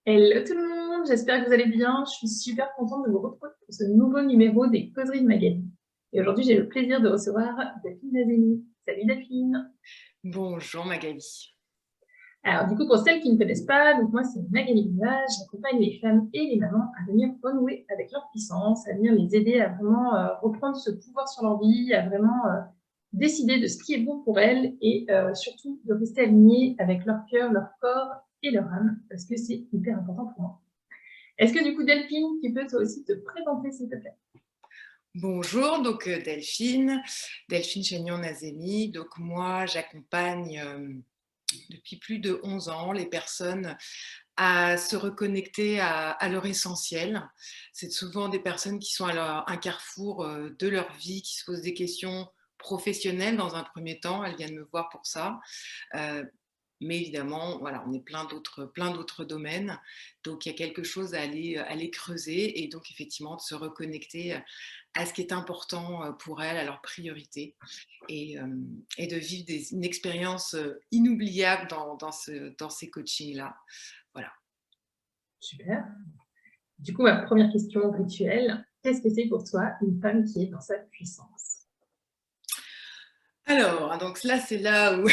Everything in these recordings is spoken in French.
Hello tout le monde, j'espère que vous allez bien. Je suis super contente de vous retrouver pour ce nouveau numéro des Causeries de Magali. Et aujourd'hui, j'ai le plaisir de recevoir Delphine Nazemi. Salut Delphine. Bonjour Magali. Alors du coup, pour celles qui ne connaissent pas, donc moi c'est Magali Village, j'accompagne les femmes et les mamans à venir renouer avec leur puissance, à venir les aider à vraiment reprendre ce pouvoir sur leur vie, à vraiment décider de ce qui est bon pour elles et surtout de rester alignées avec leur cœur, leur corps et leur âme, parce que c'est hyper important pour moi. Est-ce que du coup, Delphine, tu peux toi aussi te présenter, s'il te plaît? Bonjour, donc Delphine Chaignon-Nazemi. Donc moi, j'accompagne depuis plus de 11 ans les personnes à se reconnecter à leur essentiel. C'est souvent des personnes qui sont à un carrefour de leur vie, qui se posent des questions professionnelles dans un premier temps. Elles viennent me voir pour ça. Euh, Mais évidemment, voilà, on est plein d'autres domaines. Donc, il y a quelque chose à aller creuser et donc, effectivement, de se reconnecter à ce qui est important pour elles, à leurs priorités et, et de vivre une expérience inoubliable dans ces coachings-là. Voilà. Super. Du coup, ma première question rituelle, qu'est-ce que c'est pour toi une femme qui est dans sa puissance? Alors, donc là, c'est là où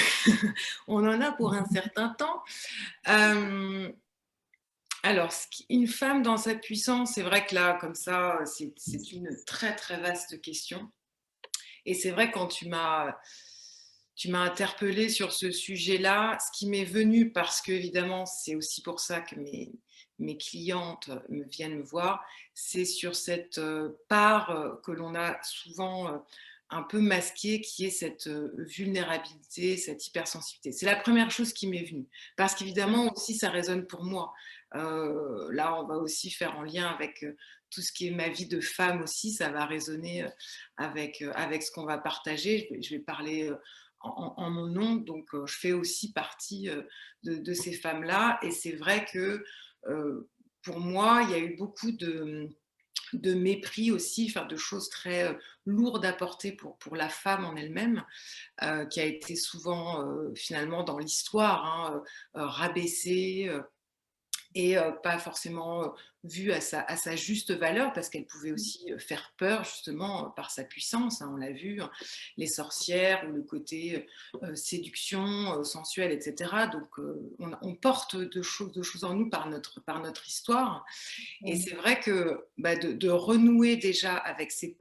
on en a pour un certain temps. Euh, Alors, une femme dans sa puissance, c'est vrai que là, comme ça, c'est une très très vaste question. Et c'est vrai quand tu m'as interpellée sur ce sujet-là, ce qui m'est venu, parce que évidemment, c'est aussi pour ça que mes clientes me viennent me voir, c'est sur cette part que l'on a souvent un peu masquée, qui est cette vulnérabilité, cette hypersensibilité. C'est la première chose qui m'est venue, parce qu'évidemment aussi, ça résonne pour moi. Là, on va aussi faire en lien avec tout ce qui est ma vie de femme aussi, ça va résonner avec ce qu'on va partager. Je vais parler en mon nom, donc je fais aussi partie de ces femmes-là. Et c'est vrai que pour moi, il y a eu beaucoup de mépris aussi, enfin, de choses très lourdes à porter pour la femme en elle-même, qui a été souvent finalement dans l'histoire rabaissée. Et pas forcément vue à sa juste valeur, parce qu'elle pouvait aussi faire peur justement par sa puissance, hein, on l'a vu, hein, les sorcières ou le côté séduction sensuelle, etc. Donc on porte de choses en nous par notre histoire. Et c'est vrai que bah, de renouer déjà avec ces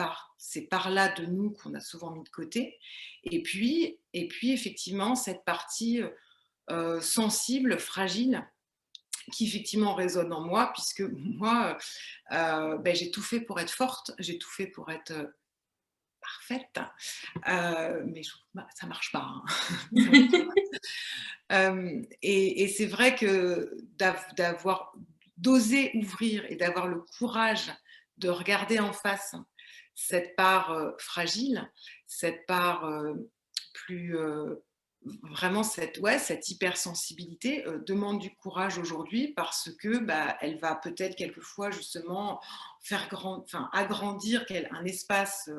parts-là de nous qu'on a souvent mis de côté, et puis effectivement cette partie sensible, fragile, qui effectivement résonne en moi, puisque moi, ben, j'ai tout fait pour être forte, j'ai tout fait pour être parfaite, mais bah, ça marche pas. Hein. Et c'est vrai que d'avoir d'oser ouvrir et d'avoir le courage de regarder en face cette part fragile, cette part plus vraiment cette hypersensibilité demande du courage aujourd'hui, parce que bah, elle va peut-être quelquefois justement agrandir un espace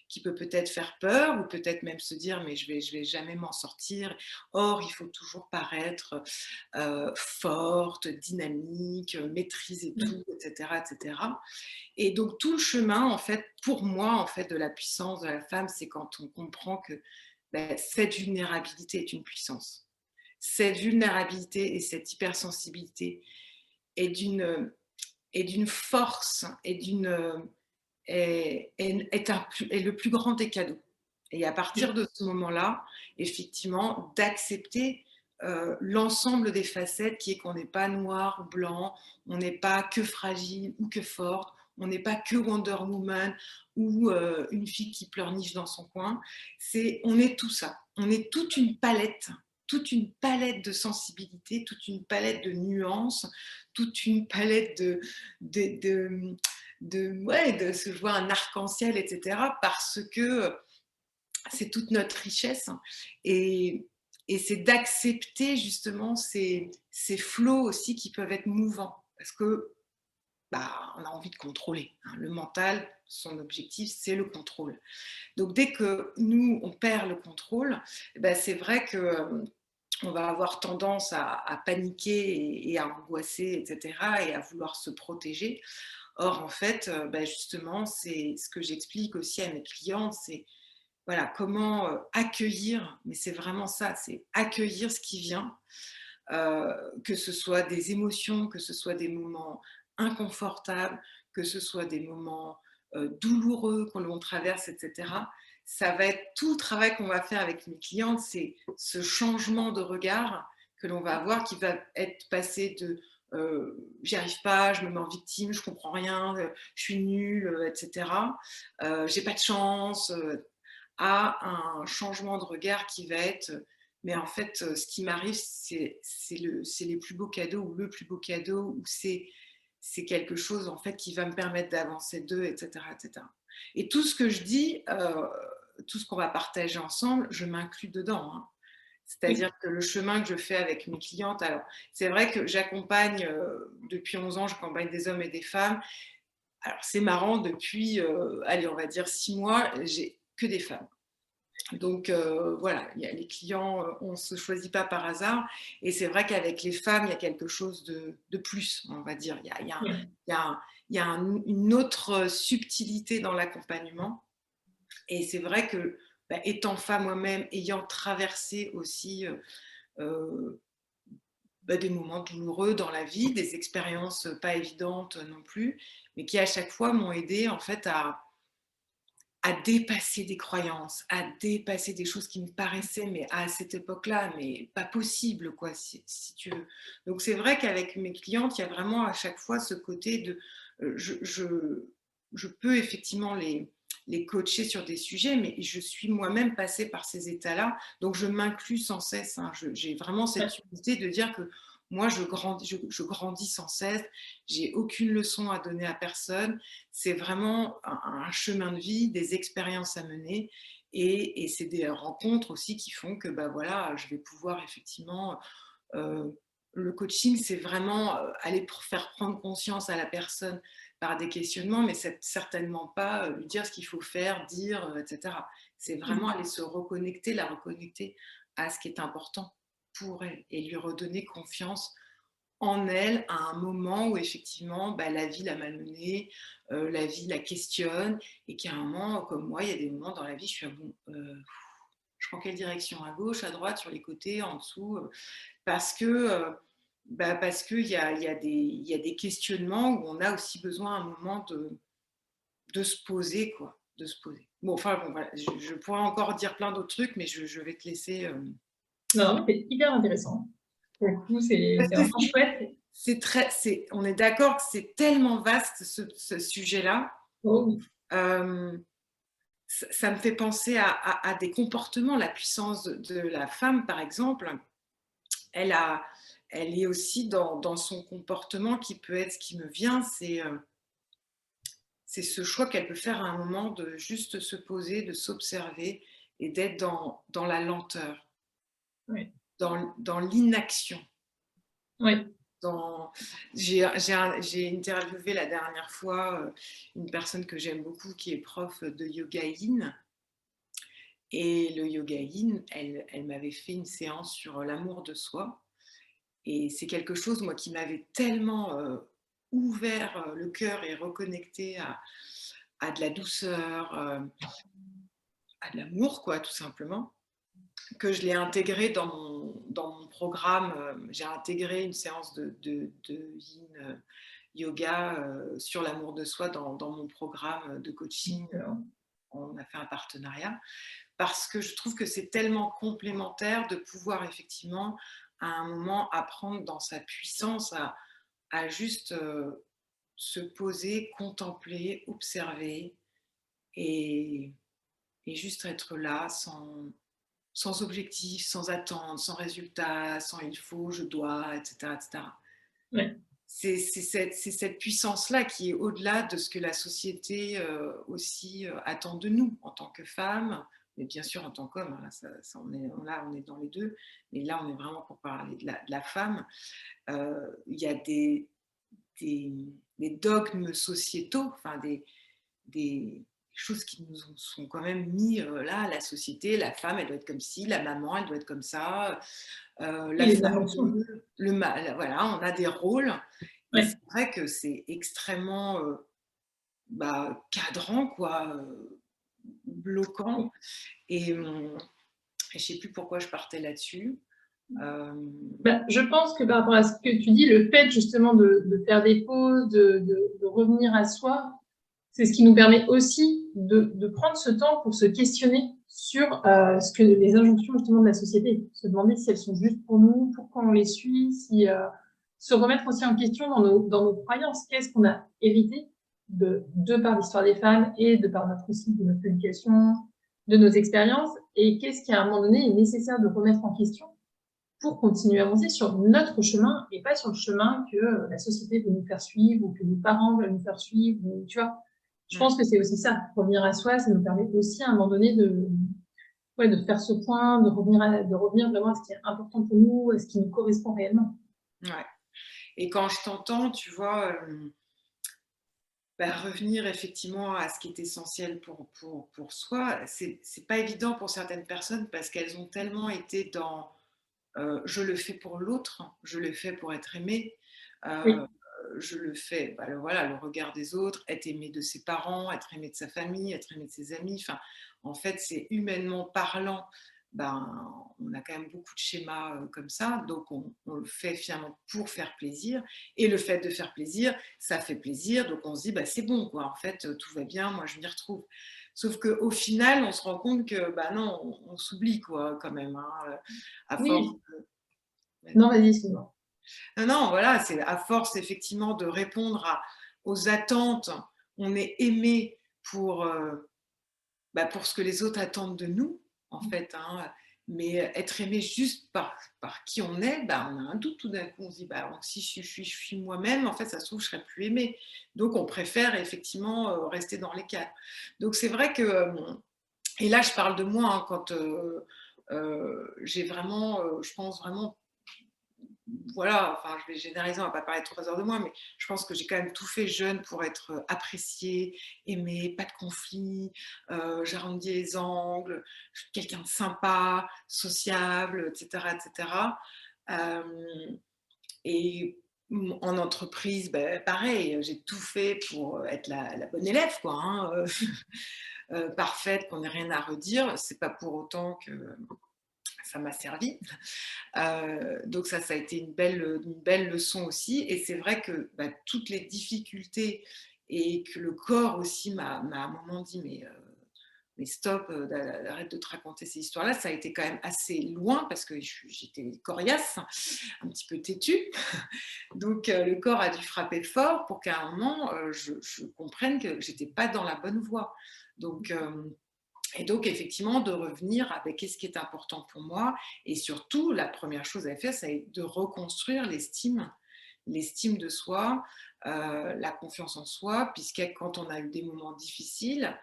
qui peut peut-être faire peur, ou peut-être même se dire mais je vais jamais m'en sortir. Or, il faut toujours paraître forte, dynamique, maîtriser tout, etc., etc. Et donc tout le chemin, en fait, pour moi, en fait, de la puissance de la femme, c'est quand on comprend que ben, cette vulnérabilité est une puissance. Cette vulnérabilité et cette hypersensibilité est d'une force et est le plus grand des cadeaux. Et à partir de ce moment-là, effectivement, d'accepter l'ensemble des facettes, qui est qu'on n'est pas noir ou blanc, on n'est pas que fragile ou que forte, on n'est pas que Wonder Woman ou une fille qui pleurniche dans son coin. On est tout ça. On est toute une palette de sensibilité, toute une palette de nuances, toute une palette de, de, de se jouer un arc-en-ciel, etc. Parce que c'est toute notre richesse. Et, et c'est d'accepter justement ces flots aussi qui peuvent être mouvants. Parce que bah, on a envie de contrôler. Hein. Le mental, son objectif, c'est le contrôle. Donc dès que nous, on perd le contrôle, bah, c'est vrai que on va avoir tendance à paniquer et à angoisser, etc., et à vouloir se protéger. Or, en fait, bah, justement, c'est ce que j'explique aussi à mes clientes, c'est voilà, comment accueillir, mais c'est vraiment ça, c'est accueillir ce qui vient, que ce soit des émotions, que ce soit des moments inconfortables, que ce soit des moments douloureux que l'on traverse, etc. Ça va être tout le travail qu'on va faire avec mes clientes, c'est ce changement de regard que l'on va avoir qui va être passé de j'y arrive pas, je me mets en victime, je comprends rien, je suis nulle, etc. J'ai pas de chance, à un changement de regard qui va être mais en fait, ce qui m'arrive, c'est les plus beaux cadeaux ou le plus beau cadeau, ou c'est quelque chose en fait qui va me permettre d'avancer d'eux, etc., etc. Et tout ce que je dis, tout ce qu'on va partager ensemble, je m'inclus dedans, hein. Oui. C'est-à-dire que le chemin que je fais avec mes clientes, alors c'est vrai que j'accompagne, depuis 11 ans, j'accompagne des hommes et des femmes. Alors c'est marrant, depuis, allez, on va dire 6 mois, j'ai que des femmes. Donc voilà, il y a les clients, on ne se choisit pas par hasard. Et c'est vrai qu'avec les femmes, il y a quelque chose de plus, on va dire. Oui. Il y a, il y a une autre subtilité dans l'accompagnement. Et c'est vrai que, bah, étant femme moi-même, ayant traversé aussi euh, bah, des moments douloureux dans la vie, des expériences pas évidentes non plus, mais qui à chaque fois m'ont aidé en fait à dépasser des croyances, à dépasser des choses qui me paraissaient, mais à cette époque-là, mais pas possible, quoi, si tu veux. Donc c'est vrai qu'avec mes clientes, il y a vraiment à chaque fois ce côté de, je peux effectivement les coacher sur des sujets, mais je suis moi-même passée par ces états-là, donc je m'inclus sans cesse, hein. J'ai vraiment Ouais. cette unité de dire que moi, je grandis sans cesse, j'ai aucune leçon à donner à personne, c'est vraiment un chemin de vie, des expériences à mener, et c'est des rencontres aussi qui font que bah, voilà, je vais pouvoir effectivement... euh, le coaching, c'est vraiment aller faire prendre conscience à la personne par des questionnements, mais c'est certainement pas lui dire ce qu'il faut faire, dire, etc. C'est vraiment aller se reconnecter, la reconnecter à ce qui est important pour elle et lui redonner confiance en elle à un moment où effectivement bah, la vie l'a malmenée, la vie la questionne, et qu'à un moment, comme moi, il y a des moments dans la vie, je suis à bon, je prends quelle direction, à gauche, à droite, sur les côtés, en dessous, parce que bah, parce qu'il y a des questionnements où on a aussi besoin à un moment de se poser, quoi, de se poser. Bon, enfin, bon, voilà, je pourrais encore dire plein d'autres trucs, mais je vais te laisser. Non, c'est hyper intéressant. Pour le coup, c'est Parce que vraiment chouette. on est d'accord que c'est tellement vaste ce sujet-là. Oh, oui. Euh, ça me fait penser à des comportements. La puissance de la femme, par exemple, elle, a, elle est aussi dans son comportement qui peut être ce qui me vient, c'est ce choix qu'elle peut faire à un moment de juste se poser, de s'observer et d'être dans la lenteur, Ouais. dans l'inaction. Ouais. Dans... J'ai interviewé la dernière fois une personne que j'aime beaucoup qui est prof de yoga yin. Et le yoga yin, elle m'avait fait une séance sur l'amour de soi. Et c'est quelque chose, moi, qui m'avait tellement ouvert le cœur et reconnecté à de la douceur, à de l'amour, quoi, tout simplement, que je l'ai intégré dans mon programme. J'ai intégré une séance de yin yoga sur l'amour de soi dans mon programme de coaching. On a fait un partenariat parce que je trouve que c'est tellement complémentaire de pouvoir effectivement à un moment apprendre dans sa puissance à juste se poser, contempler, observer et, et juste être là sans objectif, sans attente, sans résultat, sans il faut, je dois, etc. etc. Ouais. C'est cette puissance-là qui est au-delà de ce que la société aussi attend de nous en tant que femmes, mais bien sûr en tant qu'homme. Hein, là, on est dans les deux, mais là, on est vraiment pour parler de la femme. Il y a des dogmes sociétaux, enfin des choses qui nous sont quand même mis là, la société, la femme, elle doit être comme ci, la maman, elle doit être comme ça, Oui, la les injonctions. famille, le mal, voilà, on a des rôles et c'est Ouais. vrai que c'est extrêmement cadrant, quoi, bloquant et je sais plus pourquoi je partais là-dessus. Bah, je pense que par rapport à ce que tu dis, le fait justement de faire des pauses, de revenir à soi, c'est ce qui nous permet aussi de prendre ce temps pour se questionner sur ce que les injonctions justement de la société, se demander si elles sont justes pour nous, pourquoi on les suit, si, se remettre aussi en question dans nos croyances. Qu'est-ce qu'on a hérité de par l'histoire des femmes et de par notre aussi de notre éducation, de nos expériences, et qu'est-ce qui à un moment donné est nécessaire de remettre en question pour continuer à avancer sur notre chemin et pas sur le chemin que la société veut nous faire suivre ou que nos parents veulent nous faire suivre. Ou, tu vois, je pense que c'est aussi ça. Revenir à soi, ça nous permet aussi à un moment donné ouais, de faire ce point, de revenir vraiment à ce qui est important pour nous, à ce qui nous correspond réellement. Ouais. Et quand je t'entends, tu vois, revenir effectivement à ce qui est essentiel pour soi, c'est pas évident pour certaines personnes parce qu'elles ont tellement été dans je le fais pour l'autre, je le fais pour être aimé, euh, Oui, je le fais, voilà, le regard des autres, être aimé de ses parents, être aimé de sa famille, être aimé de ses amis. Enfin, en fait, c'est humainement parlant. On a quand même beaucoup de schémas comme ça, donc on le fait finalement pour faire plaisir. Et le fait de faire plaisir, ça fait plaisir, donc on se dit c'est bon, quoi. En fait, tout va bien, moi je m'y retrouve. Sauf qu'au final, on se rend compte que non, on s'oublie quoi, quand même, hein, à force. oui. Non, vas-y, excuse-moi. Non, non, voilà, c'est à force effectivement de répondre aux attentes, on est aimé pour, pour ce que les autres attendent de nous, en fait. Hein. Mais être aimé juste par qui on est, on a un doute tout d'un coup. On se dit, si je suis moi-même, en fait, ça se trouve, je serais plus aimé. Donc, on préfère effectivement rester dans les cadres. Donc, c'est vrai que, et là, je parle de moi, hein, quand j'ai vraiment, je pense vraiment voilà, enfin, je vais généraliser, on va pas parler 3 heures de moi, mais je pense que j'ai quand même tout fait jeune pour être appréciée, aimée, pas de conflit, j'arrondis les angles, je suis quelqu'un de sympa, sociable, etc., etc. Euh, et en entreprise, pareil, j'ai tout fait pour être la bonne élève, quoi, hein, parfaite, qu'on n'ait rien à redire. C'est pas pour autant que ça m'a servi. Donc ça a été une belle leçon aussi. Et c'est vrai que toutes les difficultés et que le corps aussi m'a à un moment dit mais stop, arrête de te raconter ces histoires-là. Ça a été quand même assez loin parce que j'étais coriace, un petit peu têtue. Donc le corps a dû frapper fort pour qu'à un moment, je comprenne que j'étais pas dans la bonne voie. Donc et donc, effectivement, de revenir avec qu'est-ce qui est important pour moi. Et surtout, la première chose à faire, c'est de reconstruire l'estime de soi, la confiance en soi, puisque quand on a eu des moments difficiles,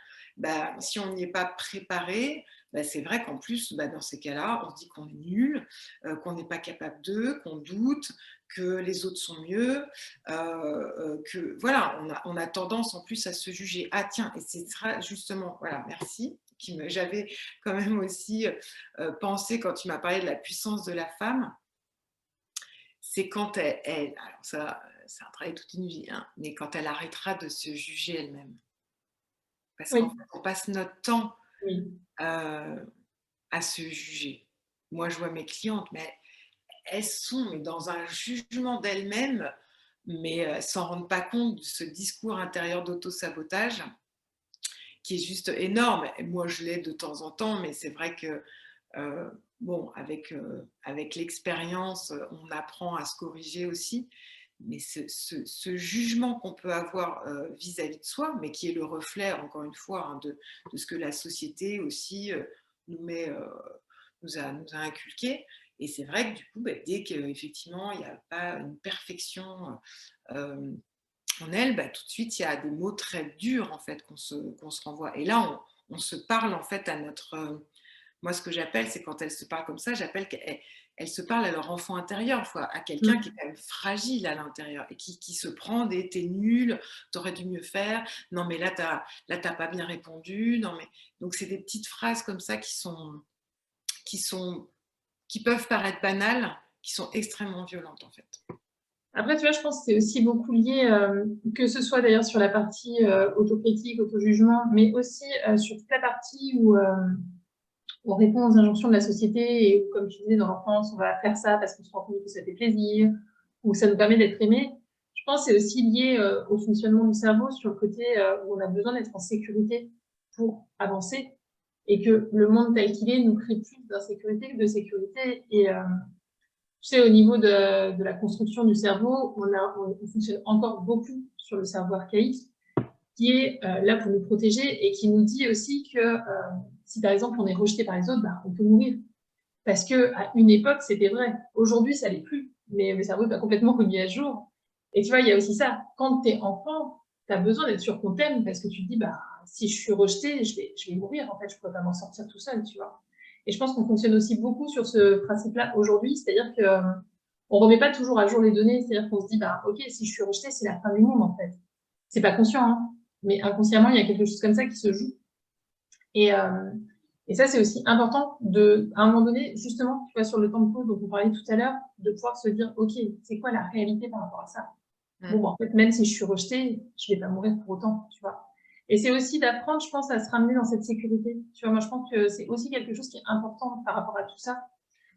si on n'y est pas préparé, c'est vrai qu'en plus, dans ces cas-là, on se dit qu'on est nul, qu'on n'est pas capable d'eux, qu'on doute, que les autres sont mieux, que voilà, on a tendance en plus à se juger. Ah tiens, et c'est justement, voilà, merci, j'avais quand même aussi pensé quand tu m'as parlé de la puissance de la femme, c'est quand alors ça, c'est un travail toute une vie, hein, mais quand elle arrêtera de se juger elle-même. Parce qu'en Oui, fait, on passe notre temps oui, euh, à se juger. Moi, je vois mes clientes, mais elles sont dans un jugement d'elles-mêmes, mais elles ne s'en rendent pas compte de ce discours intérieur d'auto-sabotage qui est juste énorme. Et moi, je l'ai de temps en temps, mais c'est vrai que, bon, avec l'expérience, on apprend à se corriger aussi. Mais ce jugement qu'on peut avoir vis-à-vis de soi, mais qui est le reflet, encore une fois, hein, de ce que la société aussi nous met, nous a inculqué. Et c'est vrai que du coup, dès qu'effectivement, il n'y a pas une perfection en elle, tout de suite, il y a des mots très durs en fait qu'on se renvoie. Et là, on se parle en fait à notre... moi, ce que j'appelle, c'est quand elle se parle comme ça, j'appelle elles se parlent à leur enfant intérieur, à quelqu'un qui est quand même fragile à l'intérieur et qui se prend des t'es nul, t'aurais dû mieux faire, non mais là t'as pas bien répondu, non mais donc c'est des petites phrases comme ça qui sont qui peuvent paraître banales, qui sont extrêmement violentes en fait. Après, tu vois, je pense que c'est aussi beaucoup lié, que ce soit d'ailleurs sur la partie autocritique, auto-jugement, mais aussi sur toute la partie où on répond aux injonctions de la société et où, comme tu disais, dans l'enfance, on va faire ça parce qu'on se rend compte que ça fait plaisir ou ça nous permet d'être aimé. Je pense que c'est aussi lié au fonctionnement du cerveau sur le côté où on a besoin d'être en sécurité pour avancer et que le monde tel qu'il est nous crée plus d'insécurité que de sécurité. Et tu sais, au niveau de la construction du cerveau, on fonctionne encore beaucoup sur le cerveau archaïque qui est là pour nous protéger et qui nous dit aussi que si par exemple on est rejeté par les autres, bah, on peut mourir. Parce que à une époque, c'était vrai. Aujourd'hui, ça l'est plus. Mais le cerveau n'est pas complètement remis à jour. Et tu vois, il y a aussi ça. Quand tu es enfant, tu as besoin d'être sûr qu'on t'aime parce que tu te dis, bah, si je suis rejeté, je vais mourir. En fait, je ne pourrais pas m'en sortir tout seul, tu vois. Et je pense qu'on fonctionne aussi beaucoup sur ce principe-là aujourd'hui. C'est-à-dire que on remet pas toujours à jour les données. C'est-à-dire qu'on se dit, bah, OK, si je suis rejeté, c'est la fin du monde, en fait. C'est pas conscient, hein. Mais inconsciemment, il y a quelque chose comme ça qui se joue. Et, euh, et ça, c'est aussi important à un moment donné, justement, tu vois, sur le temps de pause dont on parlait tout à l'heure, de pouvoir se dire, OK, c'est quoi la réalité par rapport à ça? Bon, bah, en fait, même si je suis rejetée, je vais pas mourir pour autant, tu vois. Et c'est aussi d'apprendre, je pense, à se ramener dans cette sécurité. Tu vois, moi, je pense que c'est aussi quelque chose qui est important par rapport à tout ça.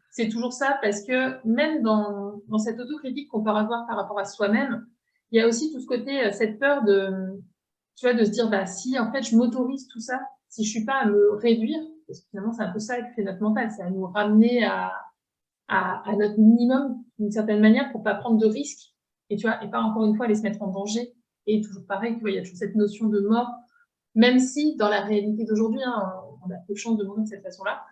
C'est toujours ça, parce que même dans cette autocritique qu'on peut avoir par rapport à soi-même, il y a aussi tout ce côté, cette peur tu vois, de se dire, bah, si en fait je m'autorise tout ça, si je suis pas à me réduire, parce que finalement c'est un peu ça qui fait notre mental, c'est à nous ramener à notre minimum d'une certaine manière pour pas prendre de risques, et tu vois, et pas encore une fois aller se mettre en danger. Et toujours pareil, tu vois, il y a toujours cette notion de mort, même si dans la réalité d'aujourd'hui, hein, on a peu de chance de mourir de cette façon-là,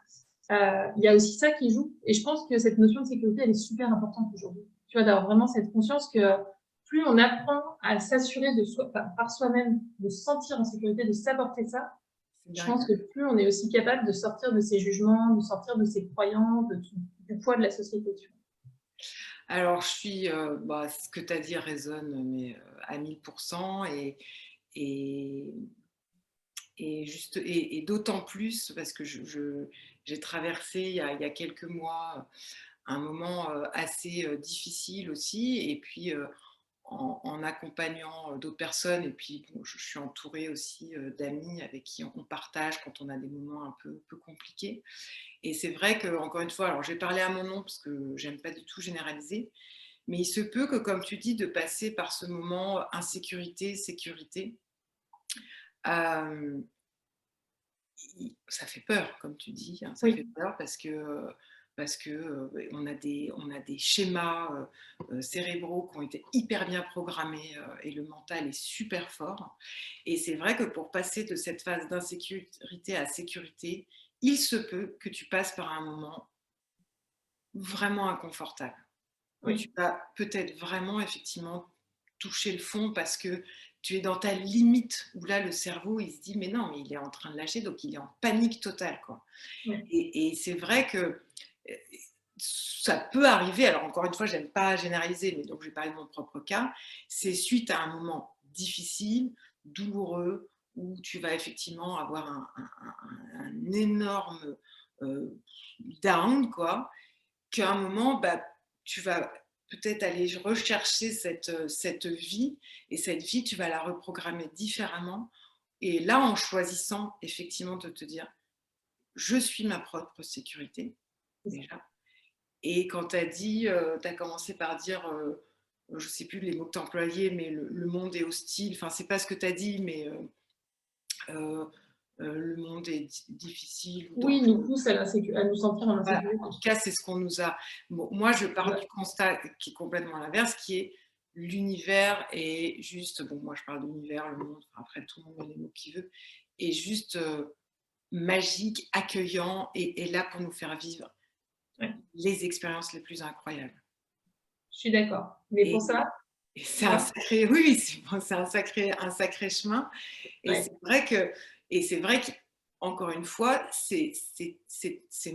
il y a aussi ça qui joue. Et je pense que cette notion de sécurité, elle est super importante aujourd'hui. Tu vois, d'avoir vraiment cette conscience que plus on apprend à s'assurer de soi, par soi-même, de se sentir en sécurité, de s'apporter ça, je pense que plus on est aussi capable de sortir de ses jugements, de sortir de ses croyances, du poids de la société. Tu vois. Alors, ce que tu as dit résonne mais, à 1000% et, et d'autant plus parce que j'ai traversé il y a quelques mois un moment assez difficile aussi et puis en accompagnant d'autres personnes et puis bon, je suis entourée aussi d'amis avec qui on partage quand on a des moments un peu compliqués. Et c'est vrai que encore une fois, alors j'ai parlé à mon nom parce que j'aime pas du tout généraliser, mais il se peut que comme tu dis de passer par ce moment insécurité, sécurité, euh, ça fait peur, comme tu dis, hein, ça Oui. fait peur parce que on a des schémas cérébraux qui ont été hyper bien programmés et le mental est super fort. Et c'est vrai que pour passer de cette phase d'insécurité à sécurité, il se peut que tu passes par un moment vraiment inconfortable où Oui. tu vas peut-être vraiment effectivement toucher le fond parce que tu es dans ta limite où là le cerveau il se dit mais non mais il est en train de lâcher donc il est en panique totale quoi. Oui. Et c'est vrai que ça peut arriver, alors encore une fois j'aime pas généraliser mais donc je vais parler de mon propre cas, c'est suite à un moment difficile, douloureux où tu vas effectivement avoir un énorme euh, down quoi, qu'à un moment bah, tu vas peut-être aller rechercher cette vie et cette vie tu vas la reprogrammer différemment et là en choisissant effectivement de te dire je suis ma propre sécurité, déjà. Et quand tu as dit, tu as commencé par dire, je ne sais plus les mots que tu as employés, mais le monde est hostile. Enfin, c'est pas ce que tu as dit, mais euh, le monde est difficile. Oui, il nous pousse à nous sentir en Voilà. insécurité. En tout cas, c'est ce qu'on nous a. Bon, moi, je parle du constat qui est complètement l'inverse, qui est l'univers est juste. Bon, moi, je parle de l'univers, le monde. Après, tout le monde met les mots qu'il veut. Est juste magique, accueillant et là pour nous faire vivre les expériences les plus incroyables. Je suis d'accord. Mais Et, pour ça, et c'est un sacré, oui, c'est un sacré chemin. Et ouais. c'est vrai que encore une fois, c'est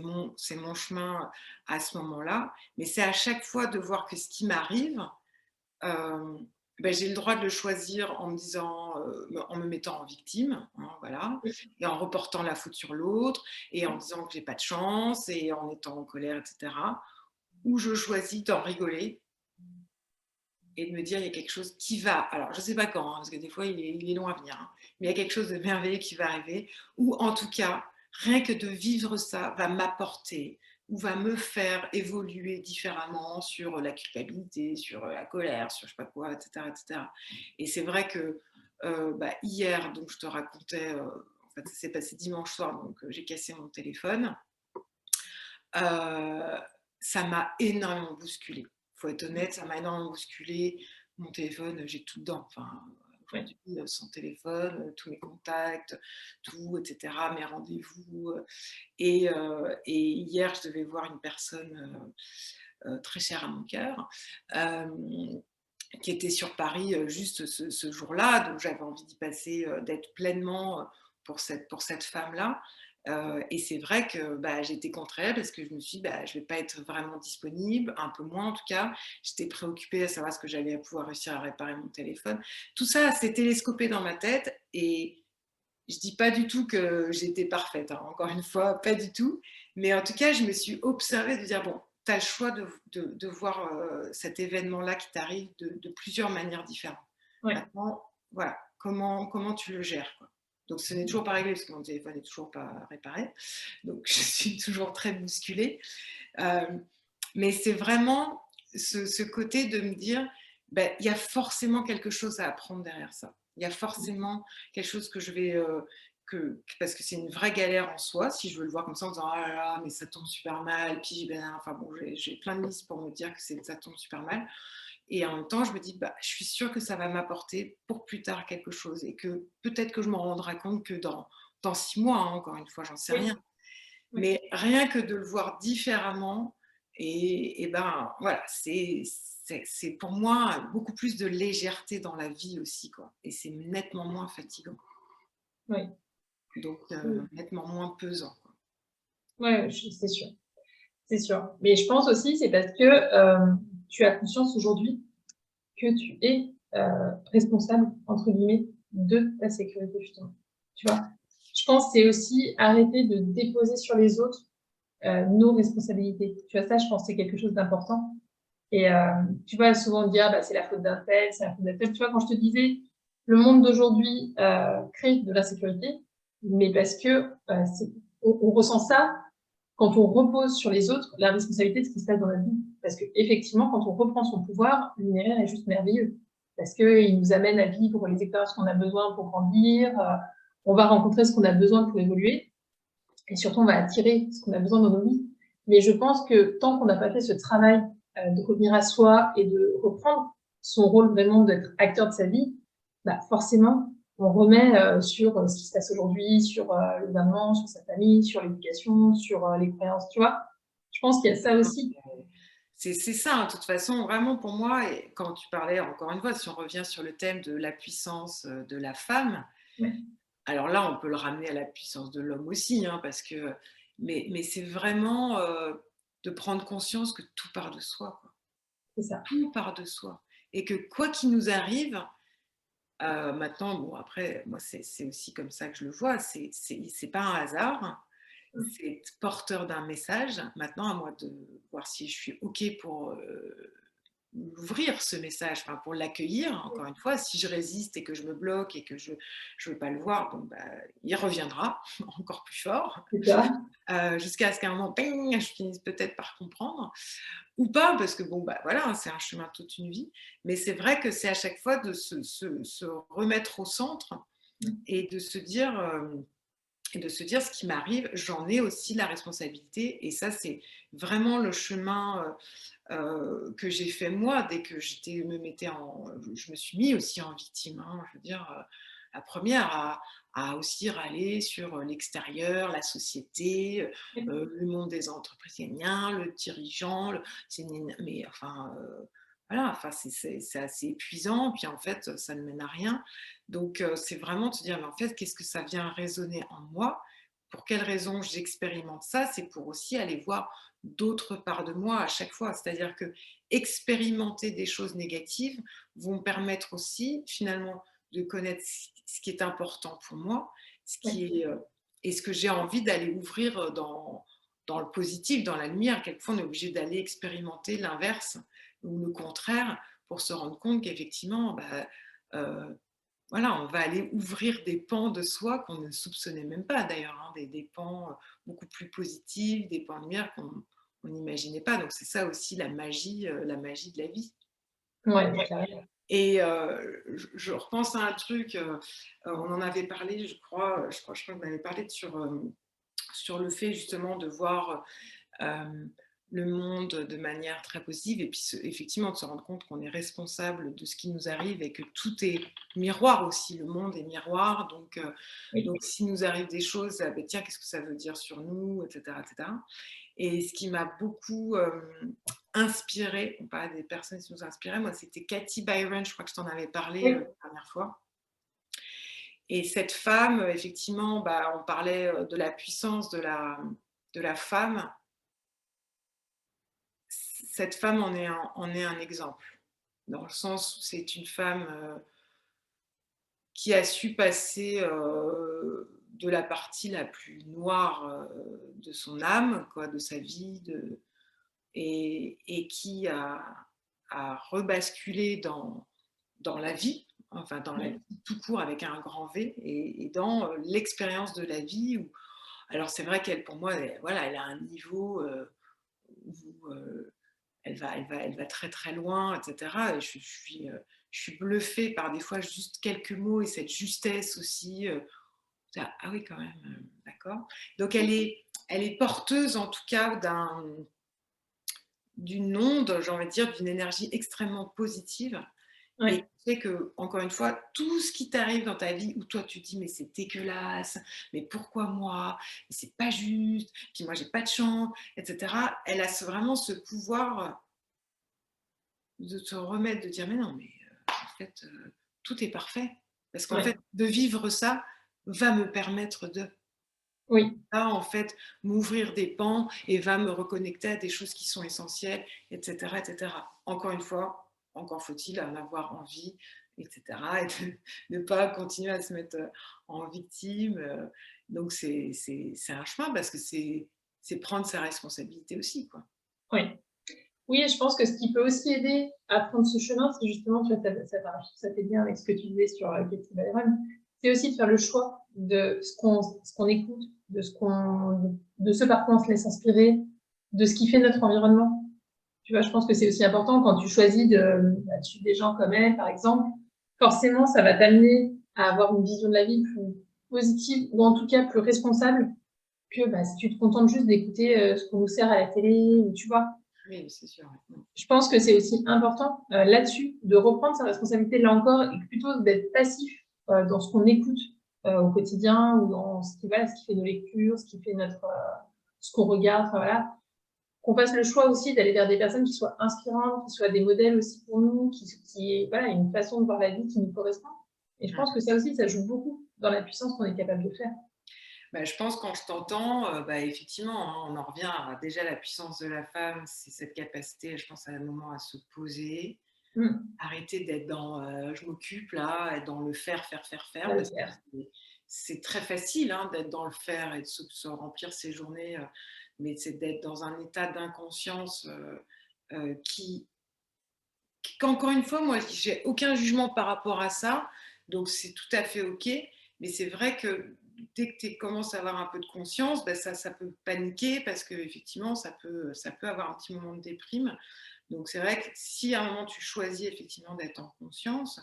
mon chemin à ce moment-là, mais c'est à chaque fois de voir que ce qui m'arrive, ben, j'ai le droit de le choisir en me disant, en me mettant en victime, hein, voilà, et en reportant la faute sur l'autre, et en disant que j'ai pas de chance, et en étant en colère, etc. Ou je choisis d'en rigoler et de me dire il y a quelque chose qui va. Alors, je ne sais pas quand, hein, parce que des fois, il est long à venir, hein, mais il y a quelque chose de merveilleux qui va arriver, ou en tout cas, rien que de vivre ça va m'apporter ou va me faire évoluer différemment sur la culpabilité, sur la colère, sur je sais pas quoi, etc. etc. Et c'est vrai que bah, hier, donc je te racontais, en fait, ça s'est passé dimanche soir, donc j'ai cassé mon téléphone. Euh, Ça m'a énormément bousculé. Faut être honnête, ça m'a énormément bousculé. Mon téléphone, j'ai tout dedans. Enfin, aujourd'hui, sans téléphone, tous mes contacts, tout, etc., mes rendez-vous. Et hier, je devais voir une personne très chère à mon cœur, qui était sur Paris juste ce jour-là. Donc, j'avais envie d'y passer, d'être pleinement pour cette femme-là. Et c'est vrai que bah, j'étais contre elle parce que je me suis dit, bah, je ne vais pas être vraiment disponible, un peu moins en tout cas. J'étais préoccupée à savoir ce que j'allais pouvoir réussir à réparer mon téléphone. Tout ça s'est télescopé dans ma tête et je ne dis pas du tout que j'étais parfaite, hein, encore une fois, pas du tout. Mais en tout cas, je me suis observée de dire, bon, tu as le choix de voir cet événement-là qui t'arrive de plusieurs manières différentes. Ouais. Maintenant, voilà, comment tu le gères, quoi. Donc, ce n'est toujours pas réglé parce que mon téléphone n'est toujours pas réparé. Donc, je suis toujours très bousculée. Euh, mais c'est vraiment ce côté de me dire, ben, il y a forcément quelque chose à apprendre derrière ça. Il y a forcément quelque chose que je vais... parce que c'est une vraie galère en soi, si je veux le voir comme ça en disant ah là là, mais ça tombe super mal, puis ben, enfin bon, j'ai plein de listes pour me dire que ça tombe super mal. Et en même temps, je me dis, bah, je suis sûre que ça va m'apporter pour plus tard quelque chose et que peut-être que je m'en rendrai compte que dans 6 mois, hein, encore une fois, j'en sais rien. Oui. Mais rien que de le voir différemment, et ben voilà, c'est pour moi beaucoup plus de légèreté dans la vie aussi, quoi. Et c'est nettement moins fatigant. Oui. Donc nettement moins pesant, quoi. Ouais, c'est sûr. C'est sûr. Mais je pense aussi, c'est parce que tu as conscience aujourd'hui que tu es responsable, entre guillemets, de ta sécurité, justement. Tu vois? Je pense que c'est aussi arrêter de déposer sur les autres nos responsabilités. Tu vois, ça, je pense que c'est quelque chose d'important. Et tu vois, souvent dire, bah, c'est la faute d'un tel, c'est la faute d'un tel. Tu vois, quand je te disais, le monde d'aujourd'hui crée de l'insécurité, mais parce que on ressent ça quand on repose sur les autres la responsabilité de ce qui se passe dans la vie. Parce que effectivement, quand on reprend son pouvoir, l'univers est juste merveilleux. Parce qu'il nous amène à vivre les expériences qu'on a besoin pour grandir, on va rencontrer ce qu'on a besoin pour évoluer, et surtout, on va attirer ce qu'on a besoin dans nos vies. Mais je pense que tant qu'on n'a pas fait ce travail de revenir à soi et de reprendre son rôle vraiment d'être acteur de sa vie, bah forcément, on remet sur ce qui se passe aujourd'hui, sur le gouvernement, sur sa famille, sur l'éducation, sur les croyances, tu vois. Je pense qu'il y a ça aussi. C'est ça, hein, de toute façon, vraiment pour moi, et quand tu parlais, encore une fois, si on revient sur le thème de la puissance de la femme, Ouais, alors là, on peut le ramener à la puissance de l'homme aussi, hein, parce que, mais c'est vraiment de prendre conscience que tout part de soi, quoi. c'est ça. Tout part de soi. Et que quoi qu'il nous arrive, maintenant, bon, après, moi, c'est aussi comme ça que je le vois, c'est pas un hasard, c'est porteur d'un message. Maintenant, à moi de voir si je suis OK pour l'ouvrir, ce message, enfin, pour l'accueillir. Encore une fois, si je résiste et que je me bloque et que je ne veux pas le voir, bon, bah, il reviendra encore plus fort, C'est ça. jusqu'à ce qu'à un moment, bing, je finisse peut-être par comprendre, ou pas, parce que bon, bah, voilà, hein, c'est un chemin toute une vie. Mais c'est vrai que c'est à chaque fois de se remettre au centre et de se dire... ce qui m'arrive, j'en ai aussi la responsabilité. Et ça, c'est vraiment le chemin que j'ai fait moi dès que je me suis mis aussi en victime, hein, je veux dire, la première à aussi râler sur l'extérieur, la société, le monde des entreprises, le dirigeant, mais enfin voilà, enfin c'est assez épuisant, puis en fait ça ne mène à rien. Donc c'est vraiment de se dire mais en fait qu'est-ce que ça vient résonner en moi pour quelles raisons j'expérimente ça, c'est pour aussi aller voir d'autres parts de moi à chaque fois. C'est-à-dire que expérimenter des choses négatives vont me permettre aussi finalement de connaître ce qui est important pour moi, ce qui Oui, est, et ce que j'ai envie d'aller ouvrir dans le positif, dans la lumière. Quelquefois, on est obligé d'aller expérimenter l'inverse ou le contraire pour se rendre compte qu'effectivement, euh, voilà, on va aller ouvrir des pans de soi qu'on ne soupçonnait même pas d'ailleurs, hein, des pans beaucoup plus positifs, des pans de lumière qu'on n'imaginait pas. Donc c'est ça aussi la magie de la vie. ouais, carrément. Et je repense à un truc, on en avait parlé, je crois qu'on avait parlé sur le fait justement de voir euh, le monde de manière très positive et puis effectivement de se rendre compte qu'on est responsable de ce qui nous arrive et que tout est miroir aussi, le monde est miroir, Oui, donc s'il nous arrive des choses, ah ben tiens, qu'est-ce que ça veut dire sur nous, etc. etc. Et ce qui m'a beaucoup inspirée, on parlait des personnes qui nous inspiraient, moi c'était Cathy Byron, je crois que je t'en avais parlé oui, la dernière fois. Et cette femme, effectivement, on parlait de la puissance de la femme. Cette femme en est un exemple, dans le sens où c'est une femme qui a su passer de la partie la plus noire de son âme, quoi, de sa vie, et qui a rebasculé dans la vie, enfin dans la vie oui, tout court avec un grand V, et dans l'expérience de la vie. Alors c'est vrai qu'elle, pour moi, voilà, elle a un niveau où elle va très très loin, etc. Et je suis bluffée par des fois juste quelques mots et cette justesse aussi. Ah oui, quand même, d'accord. Donc elle est porteuse en tout cas d'une onde, j'ai envie de dire, d'une énergie extrêmement positive. Et oui, tu sais que, encore une fois, tout ce qui t'arrive dans ta vie où toi tu te dis mais c'est dégueulasse, mais pourquoi moi, mais c'est pas juste, puis moi j'ai pas de chance, etc. Elle a vraiment ce pouvoir de te remettre, de dire mais non, mais en fait, tout est parfait. Parce qu'en fait, oui, de vivre ça va me permettre oui, en fait, m'ouvrir des pans et va me reconnecter à des choses qui sont essentielles, etc. etc. Encore une fois, encore faut-il en avoir envie, etc. Et de ne pas continuer à se mettre en victime. Donc, c'est un chemin parce que c'est prendre sa responsabilité aussi, quoi. oui. Oui, et je pense que ce qui peut aussi aider à prendre ce chemin, c'est justement, tu vois, ça fait bien avec ce que tu disais sur Katie Byron, c'est aussi de faire le choix de ce qu'on écoute, de ce par quoi on se laisse inspirer, de ce qui fait notre environnement. Tu vois, je pense que c'est aussi important quand tu choisis de suivre des gens comme elle, par exemple. Forcément, ça va t'amener à avoir une vision de la vie plus positive ou en tout cas plus responsable que si tu te contentes juste d'écouter ce qu'on nous sert à la télé, ou tu vois. Oui, c'est sûr. Je pense que c'est aussi important là-dessus de reprendre sa responsabilité là encore et plutôt d'être passif dans ce qu'on écoute au quotidien ou dans ce qui fait nos lectures, ce qui fait ce qu'on regarde, enfin, voilà. Qu'on fasse le choix aussi d'aller vers des personnes qui soient inspirantes, qui soient des modèles aussi pour nous, qui voilà, une façon de voir la vie qui nous correspond. Et je pense que ça aussi, ça joue beaucoup dans la puissance qu'on est capable de faire. Je pense quand je t'entends, effectivement, hein, on en revient à déjà la puissance de la femme, c'est cette capacité, je pense, à un moment à se poser, Mmh. arrêter d'être dans je m'occupe là, être dans le faire, faire, faire, faire, À le parce que faire. c'est très facile hein, d'être dans le faire et de se remplir ses journées, mais c'est d'être dans un état d'inconscience qu'encore une fois, moi, j'ai aucun jugement par rapport à ça, donc c'est tout à fait OK, mais c'est vrai que dès que tu commences à avoir un peu de conscience, ça peut paniquer parce qu'effectivement, ça peut avoir un petit moment de déprime. Donc c'est vrai que si à un moment tu choisis effectivement d'être en conscience,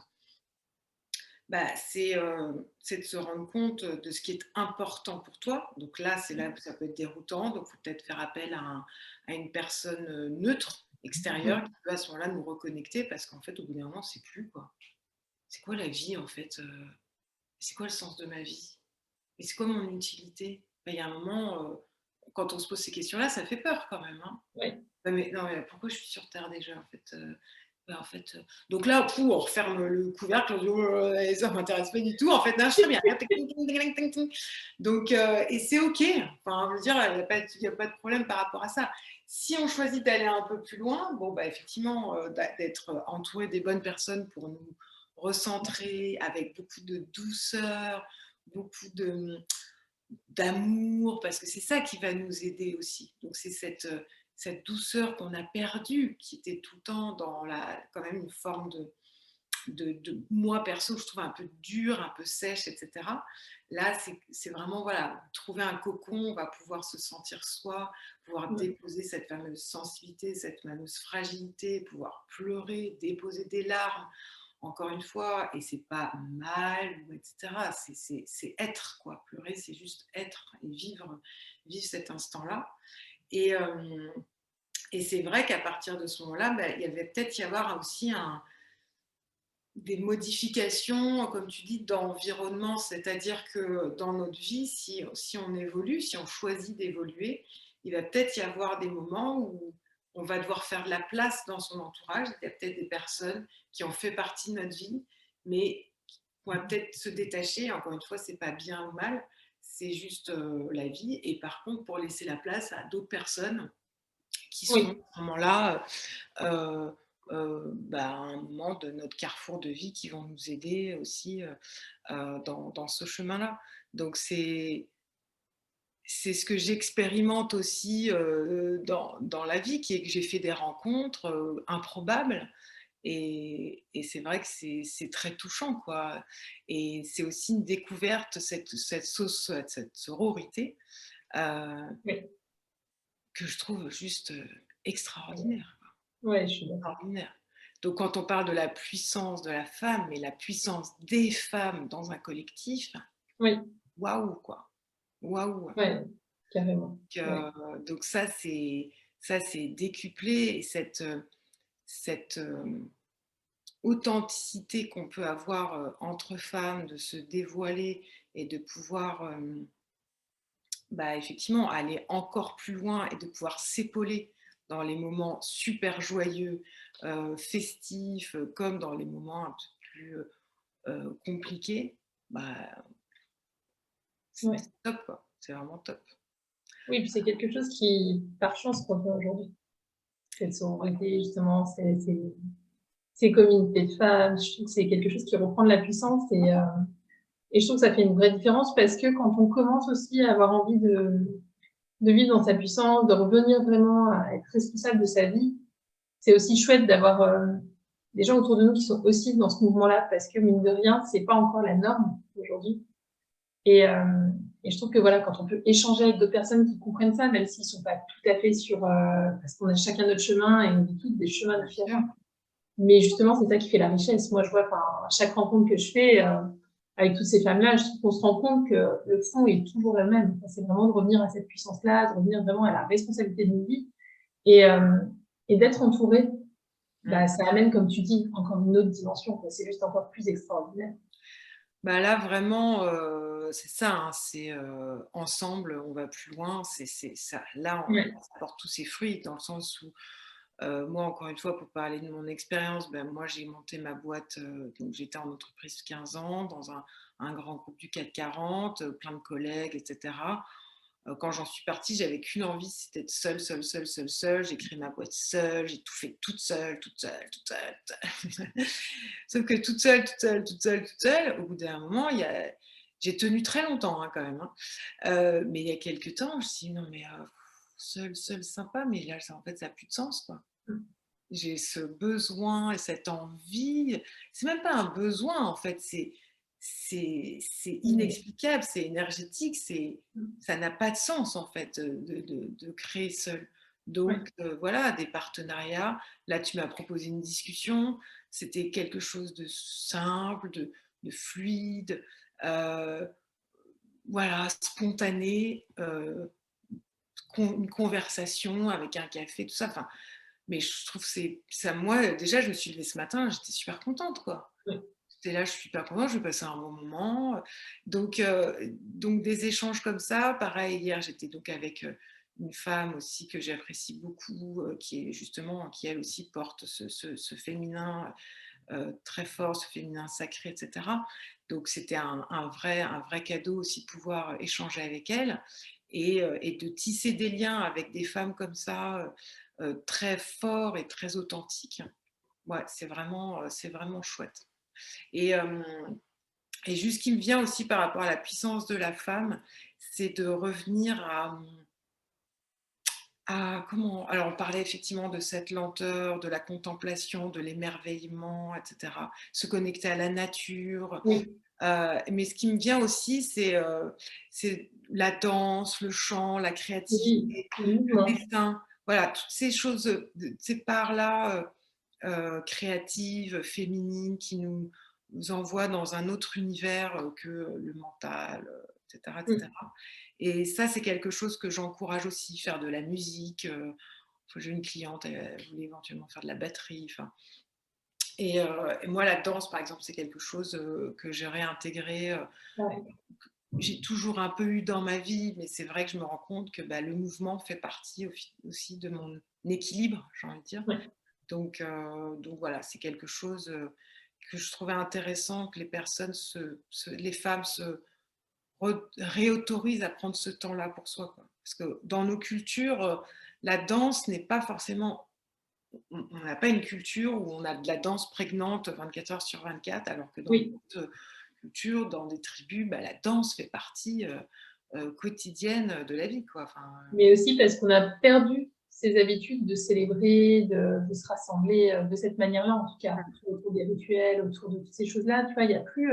c'est de se rendre compte de ce qui est important pour toi. Donc c'est là que ça peut être déroutant. Donc il faut peut-être faire appel à une personne neutre, extérieure, qui Mmh. peut à ce moment-là nous reconnecter parce qu'en fait, au bout d'un moment, c'est plus quoi. C'est quoi la vie en fait c'est quoi le sens de ma vie? Et c'est quoi mon utilité? Il y a un moment, quand on se pose ces questions-là, ça fait peur quand même. Hein. Ouais. Ouais, mais non, mais pourquoi je suis sur Terre déjà en fait ouais, en fait, donc là, on referme le couvercle, on dit oh, ça ne m'intéresse pas du tout. En fait, non, je suis très bien. Donc, et c'est OK. Enfin, je veux dire, il n'y a pas de problème par rapport à ça. Si on choisit d'aller un peu plus loin, bon, bah, effectivement, d'être entouré des bonnes personnes pour nous recentrer avec beaucoup de douceur, beaucoup d'amour, parce que c'est ça qui va nous aider aussi. Donc, c'est cette douceur qu'on a perdue, qui était tout le temps dans quand même une forme moi perso, je trouve un peu dure, un peu sèche, etc. Là, c'est vraiment, voilà, trouver un cocon, on va pouvoir se sentir soi, pouvoir déposer cette fameuse sensibilité, cette fameuse fragilité, pouvoir pleurer, déposer des larmes, encore une fois, et c'est pas mal, etc. C'est être, quoi. Pleurer, c'est juste être et vivre cet instant-là. Et c'est vrai qu'à partir de ce moment-là, bah, il y avait peut-être y avoir aussi des modifications, comme tu dis, d'environnement, c'est-à-dire que dans notre vie, si on évolue, si on choisit d'évoluer, il va peut-être y avoir des moments où on va devoir faire de la place dans son entourage. Il y a peut-être des personnes qui ont fait partie de notre vie, mais on va peut-être se détacher. Encore une fois, c'est pas bien ou mal, c'est juste la vie. Et par contre, pour laisser la place à d'autres personnes qui seront à ce moment-là à un moment de notre carrefour de vie qui vont nous aider aussi dans ce chemin-là. Donc c'est ce que j'expérimente aussi dans la vie, qui est que j'ai fait des rencontres improbables. Et c'est vrai que c'est très touchant, quoi. Et c'est aussi une découverte, cette sororité, que je trouve juste extraordinaire. Ouais, je suis d'accord. Extraordinaire. Donc quand on parle de la puissance de la femme, mais la puissance des femmes dans un collectif, Oui, waouh, quoi. Waouh. ouais, carrément. Donc ça, c'est décuplé. Et cette authenticité qu'on peut avoir entre femmes, de se dévoiler et de pouvoir effectivement aller encore plus loin et de pouvoir s'épauler dans les moments super joyeux, festifs, comme dans les moments un peu plus compliqués, c'est top, quoi. C'est vraiment top. Oui, puis c'est quelque chose qui, par chance, revient aujourd'hui. Cette sororité, justement, ces communautés de femmes, je trouve que c'est quelque chose qui reprend de la puissance et je trouve que ça fait une vraie différence parce que quand on commence aussi à avoir envie de vivre dans sa puissance, de revenir vraiment à être responsable de sa vie, c'est aussi chouette d'avoir des gens autour de nous qui sont aussi dans ce mouvement-là parce que, mine de rien, c'est pas encore la norme aujourd'hui. Et, euh, et je trouve que voilà, quand on peut échanger avec d'autres personnes qui comprennent ça, même s'ils sont pas tout à fait sur, parce qu'on a chacun notre chemin et on vit tous des chemins différents. Mais justement, c'est ça qui fait la richesse. Moi, je vois, à chaque rencontre que je fais avec toutes ces femmes-là, je trouve qu'on se rend compte que le fond est toujours le même. C'est vraiment de revenir à cette puissance-là, de revenir vraiment à la responsabilité de nos vies et, et d'être entouré. Ça amène, comme tu dis, encore une autre dimension. C'est juste encore plus extraordinaire. Là, vraiment, c'est ça. Hein, c'est ensemble, on va plus loin. C'est ça. Là, ça porte tous ses fruits dans le sens où moi, encore une fois, pour parler de mon expérience, moi, j'ai monté ma boîte. Donc, j'étais en entreprise 15 ans, dans un grand groupe du CAC 40, plein de collègues, etc. Quand j'en suis partie, j'avais qu'une envie, c'était d'être seule. J'ai créé ma boîte seule, j'ai tout fait toute seule. Sauf que toute seule, au bout d'un moment, j'ai tenu très longtemps quand même. Hein. Mais il y a quelques temps, je me suis dit, non mais seule, sympa, mais là, en fait, ça n'a plus de sens, quoi. J'ai ce besoin et cette envie. C'est même pas un besoin, en fait, c'est inexplicable, c'est énergétique, ça n'a pas de sens, en fait, de créer seul. Donc, voilà, des partenariats. Là, tu m'as proposé une discussion. C'était quelque chose de simple, de fluide, voilà, spontané, une conversation avec un café, tout ça. Enfin, mais je trouve que c'est ça. Moi, déjà, je me suis levée ce matin, j'étais super contente, quoi. J'étais là, je suis super contente, je vais passer un bon moment. Donc des échanges comme ça. Pareil, hier, j'étais donc avec une femme aussi que j'apprécie beaucoup, qui est justement, qui elle aussi porte ce féminin très fort, ce féminin sacré, etc. Donc c'était un vrai cadeau aussi de pouvoir échanger avec elle et de tisser des liens avec des femmes comme ça, très forts et très authentiques. Ouais, c'est vraiment chouette. Et, euh, et juste ce qui me vient aussi par rapport à la puissance de la femme, c'est de revenir comment. Alors, on parlait effectivement de cette lenteur, de la contemplation, de l'émerveillement, etc. Se connecter à la nature. Oui, Mais ce qui me vient aussi, c'est la danse, le chant, la oui, créativité, le le mouvement. dessin. Voilà, toutes ces choses, ces parts-là créatives, féminines, qui nous envoient dans un autre univers que le mental, etc., Mm. etc. Et ça, c'est quelque chose que j'encourage aussi, faire de la musique. J'ai une cliente, elle voulait éventuellement faire de la batterie. Enfin, et moi, la danse, par exemple, c'est quelque chose que j'ai réintégré. Ouais. J'ai toujours un peu eu dans ma vie, mais c'est vrai que je me rends compte que bah, le mouvement fait partie aussi de mon équilibre, j'ai envie de dire. Ouais. Donc voilà, c'est quelque chose que je trouvais intéressant que les personnes, les femmes se réautorisent à prendre ce temps-là pour soi, quoi. Parce que dans nos cultures, la danse n'est pas forcément. On n'a pas une culture où on a de la danse prégnante 24 heures sur 24, alors que dans Oui, d'autres cultures, dans des tribus, bah, la danse fait partie quotidienne de la vie, quoi. Enfin, mais aussi parce qu'on a perdu ces habitudes de célébrer, de se rassembler de cette manière-là, en tout cas, autour des rituels, autour de toutes ces choses-là. Tu vois, il n'y a plus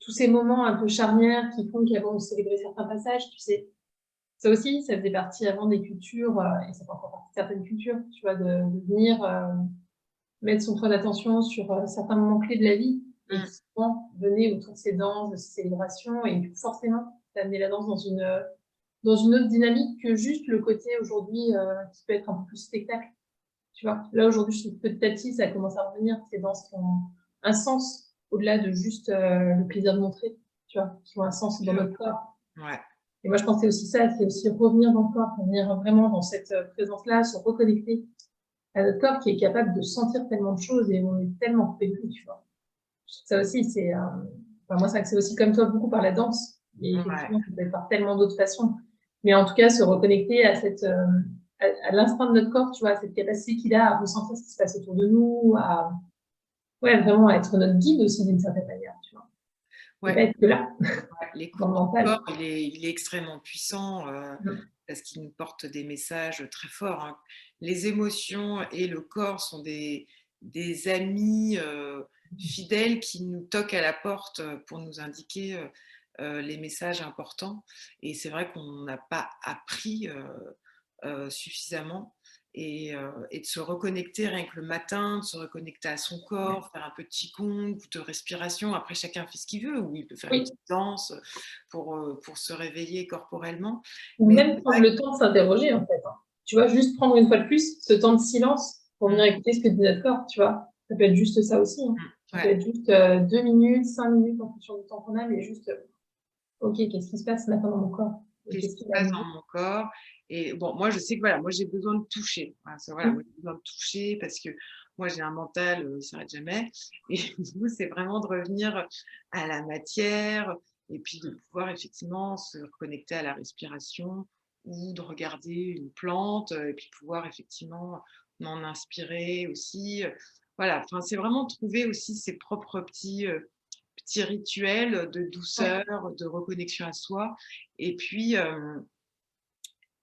tous ces moments un peu charnières qui font qu'avant on célébrait certains passages, tu sais. Ça aussi, ça faisait partie avant des cultures, et ça fait encore partie de certaines cultures, tu vois, de venir mettre son point d'attention sur certains moments clés de la vie et mm, qui souvent venaient autour de ces danses, de ces célébrations, et forcément, ça amenait la danse dans une autre dynamique que juste le côté aujourd'hui qui peut être un peu plus spectacle. Tu vois, là aujourd'hui, je trouve que petit à petit, ça commence à revenir, ces danses qui ont un sens au-delà de juste le plaisir de montrer, tu vois, qui ont un sens dans sûr. notre corps. Ouais, Et moi, je pensais aussi ça, c'est aussi revenir dans le corps, revenir vraiment dans cette présence-là, se reconnecter à notre corps qui est capable de sentir tellement de choses et on est tellement coupé de lui, tu vois. Ça aussi, c'est, enfin, moi, c'est aussi comme toi, beaucoup par la danse. Et ouais, effectivement, ça peut être par tellement d'autres façons. Mais en tout cas, se reconnecter à à l'instinct de notre corps, tu vois, à cette capacité qu'il a à ressentir ce qui se passe autour de nous, à, ouais, vraiment à être notre guide aussi d'une certaine manière, tu vois. Et pas ouais. être que là, dans L'écoute le du corps, mental. il est extrêmement puissant Mm. parce qu'il nous porte des messages très forts, hein. Les émotions et le corps sont des amis fidèles qui nous toquent à la porte pour nous indiquer les messages importants. Et c'est vrai qu'on n'a pas appris suffisamment. Et de se reconnecter rien que le matin, de se reconnecter à son corps, faire un peu de qigong ou de respiration. Après, chacun fait ce qu'il veut, ou il peut faire une Oui. petite danse pour se réveiller corporellement. Ou Mais même prendre le temps de s'interroger, en fait, hein. Tu vois, juste prendre une fois de plus ce temps de silence pour venir écouter ce que dit notre corps, tu vois. Ça peut être juste ça aussi, hein. Ça peut ouais, être juste 2 minutes, 5 minutes en fonction du temps qu'on a, mais juste, ok, qu'est-ce qui se passe maintenant dans mon corps? Et qu'est-ce qu'est-ce qui qui se va passe bouger? dans mon corps? Et bon, moi, je sais que voilà, moi, j'ai besoin de toucher. Voilà, moi, Mm. j'ai besoin de toucher parce que moi, j'ai un mental, il ne s'arrête jamais. Et du coup, c'est vraiment de revenir à la matière et puis de pouvoir effectivement se reconnecter à la respiration ou de regarder une plante et puis pouvoir effectivement m'en inspirer aussi. Voilà, enfin, c'est vraiment trouver aussi ses propres petits rituels de Ouais, douceur, de reconnexion à soi. Et puis,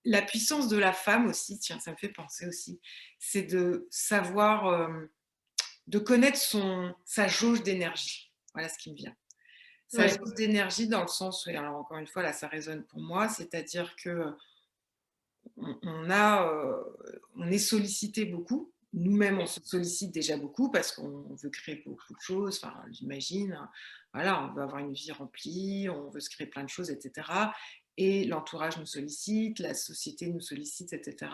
la puissance de la femme aussi, tiens, ça me fait penser aussi, c'est de savoir, de connaître sa jauge d'énergie. Voilà ce qui me vient. Sa ouais, jauge d'énergie dans le sens, et alors encore une fois, là, ça résonne pour moi, c'est-à-dire que on est sollicité beaucoup. Nous-mêmes, on se sollicite déjà beaucoup parce qu'on veut créer beaucoup de choses. Enfin, j'imagine, hein. Voilà, on veut avoir une vie remplie, on veut se créer plein de choses, etc. Et l'entourage nous sollicite, la société nous sollicite, etc.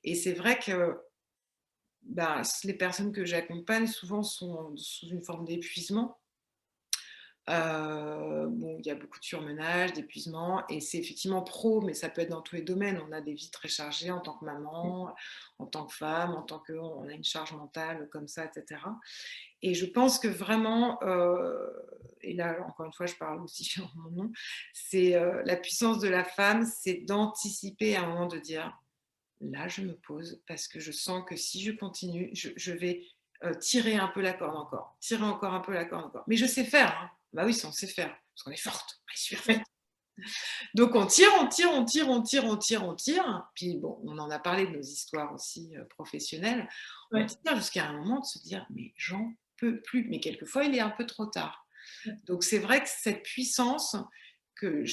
Et c'est vrai que ben, les personnes que j'accompagne souvent sont sous une forme d'épuisement Bon, il y a beaucoup de surmenage, d'épuisement et c'est effectivement pro, mais ça peut être dans tous les domaines. On a des vies très chargées en tant que maman, en tant que femme, en tant qu'on a une charge mentale comme ça, et cetera. Et je pense que vraiment, et là encore une fois je parle aussi en mon nom, c'est, la puissance de la femme, c'est d'anticiper à un moment de dire: «Là je me pose parce que je sens que si je continue, je vais, tirer un peu la corde encore, tirer encore un peu la corde encore». Mais je sais faire, hein. Bah oui, ça on sait faire, parce qu'on est forte, on est super forte. Ouais, Donc on tire, on tire, on tire, on tire, on tire, on tire. Puis bon, on en a parlé de nos histoires aussi professionnelles. On ouais, tire jusqu'à un moment de se dire, mais j'en peux plus. Mais quelquefois, il est un peu trop tard. Donc c'est vrai que cette puissance que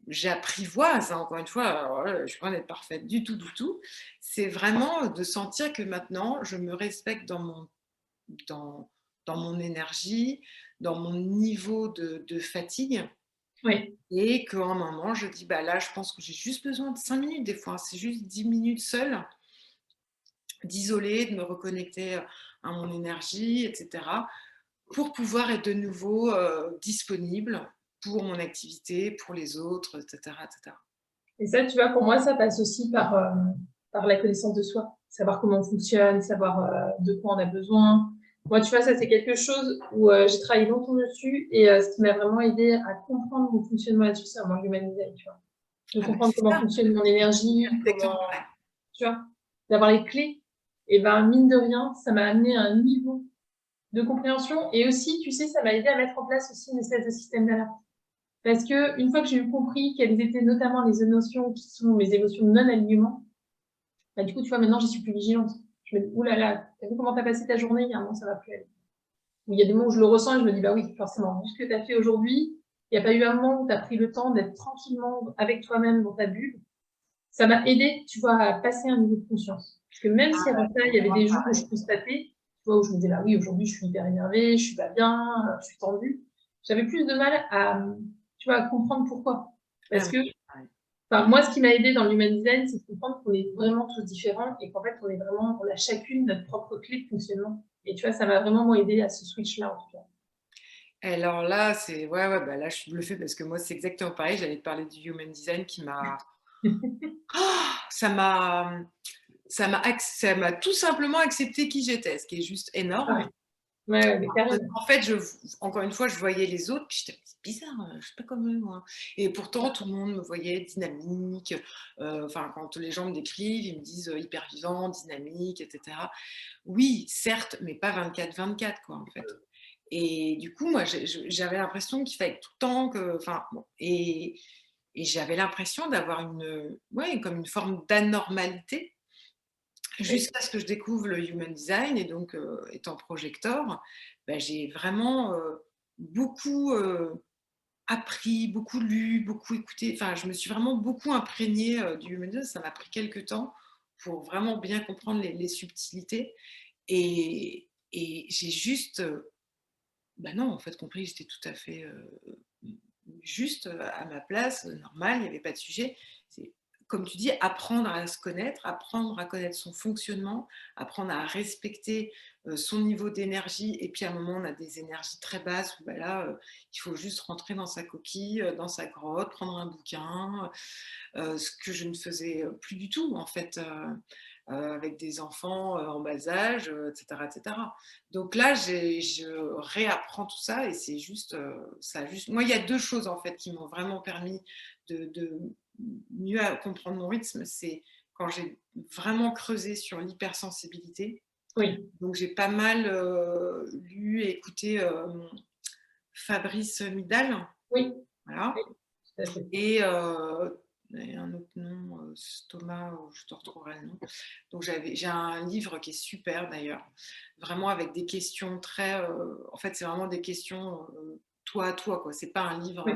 j'apprivoise, hein, encore une fois, alors là, je ne suis pas d'être parfaite du tout, c'est vraiment de sentir que maintenant, je me respecte dans, dans mon énergie, dans mon niveau de fatigue ouais. et qu'à un moment, je dis: «Bah, là, je pense que j'ai juste besoin de 5 minutes», des fois, hein, c'est juste 10 minutes seule, d'isoler, de me reconnecter, à mon énergie et cetera, pour pouvoir être de nouveau, disponible pour mon activité, pour les autres et cetera et cetera. Et ça, tu vois, pour moi, ça passe aussi par la connaissance de soi. Savoir comment on fonctionne, savoir, de quoi on a besoin. Moi, tu vois, ça, c'est quelque chose où, j'ai travaillé longtemps dessus et ce qui m'a vraiment aidée à comprendre mon fonctionnement là-dessus, c'est vraiment l'human design, tu vois? De Ah bah, comprendre c'est comment ça, fonctionne mon énergie, exactement comment pareil. tu vois? D'avoir les clés et ben, mine de rien, ça m'a amené à un niveau de compréhension et aussi, tu sais, ça m'a aidé à mettre en place aussi une espèce de système d'alerte. Parce qu'une fois que j'ai eu compris quelles étaient notamment les émotions qui sont mes émotions de non-alignement, bah, du coup, tu vois, maintenant, j'y suis plus vigilante. Je me dis: «Ouh là là, tu as vu comment tu as passé ta journée? Il y a un moment, ça va plus aller». Ou il y a des moments où je le ressens et je me dis: «Bah oui, forcément, vu ce que tu as fait aujourd'hui, il n'y a pas eu un moment où tu as pris le temps d'être tranquillement avec toi-même dans ta bulle». Ça m'a aidée, tu vois, à passer un niveau de conscience. Parce que même si avant ça, il y avait des jours où je constatais, tu vois, où je me disais: «Bah oui, aujourd'hui, je suis hyper énervée, je suis pas bien, je suis tendue». J'avais plus de mal à, tu vois, à comprendre pourquoi. Ah Parce oui, que pareil. enfin, moi, ce qui m'a aidée dans l'human design, c'est de comprendre qu'on est vraiment tous différents et qu'en fait, on a chacune notre propre clé de fonctionnement. Et tu vois, ça m'a vraiment, moi, aidée à ce switch-là, en tout cas. Alors là, c'est ouais, ouais, bah, là, je suis bluffée parce que moi, c'est exactement pareil. J'allais te parler du human design qui m'a ça m'a ça m'a tout simplement accepté qui j'étais, ce qui est juste énorme. Pareil. Ouais, ouais, mais Parce carrément. qu'en fait, encore une fois, je voyais les autres, puis j'étais: «C'est bizarre, je suis pas comme eux, moi» et pourtant tout le monde me voyait dynamique, enfin, quand les gens me décrivent, ils me disent, hyper vivant, dynamique et cetera. Oui, certes, mais pas 24/24 quoi, en fait et du coup, moi, j'avais l'impression qu'il fallait tout le temps que enfin, bon et j'avais l'impression d'avoir ouais, comme une forme d'anormalité Oui, jusqu'à ce que je découvre le human design et donc étant projecteur, bah, j'ai vraiment, beaucoup, appris, beaucoup lu, beaucoup écouté. Enfin, je me suis vraiment beaucoup imprégnée, du human design. Ça m'a pris quelques temps pour vraiment bien comprendre les subtilités et j'ai juste, bah, non, en fait, compris que j'étais tout à fait, juste, à ma place, normale, il n'y avait pas de sujet. C'est comme tu dis, apprendre à se connaître, apprendre à connaître son fonctionnement, apprendre à respecter, son niveau d'énergie et puis à un moment, on a des énergies très basses où, bah, là, il faut juste rentrer dans sa coquille, dans sa grotte, prendre un bouquin, ce que je ne faisais, plus du tout en fait, avec des enfants, en bas âge, et cetera et cetera. Donc là, je réapprends tout ça et c'est juste, ça a juste moi, il y a 2 choses en fait qui m'ont vraiment permis de mieux à comprendre mon rythme, c'est quand j'ai vraiment creusé sur l'hypersensibilité. oui, Donc j'ai pas mal, lu et écouté, Fabrice Midal, oui, voilà oui, tout à fait. et un autre nom, Thomas, je te retrouverai le nom. Donc j'ai un livre qui est super d'ailleurs, vraiment avec des questions très, en fait, c'est vraiment des questions, toi à toi, quoi. C'est pas un livre, Oui,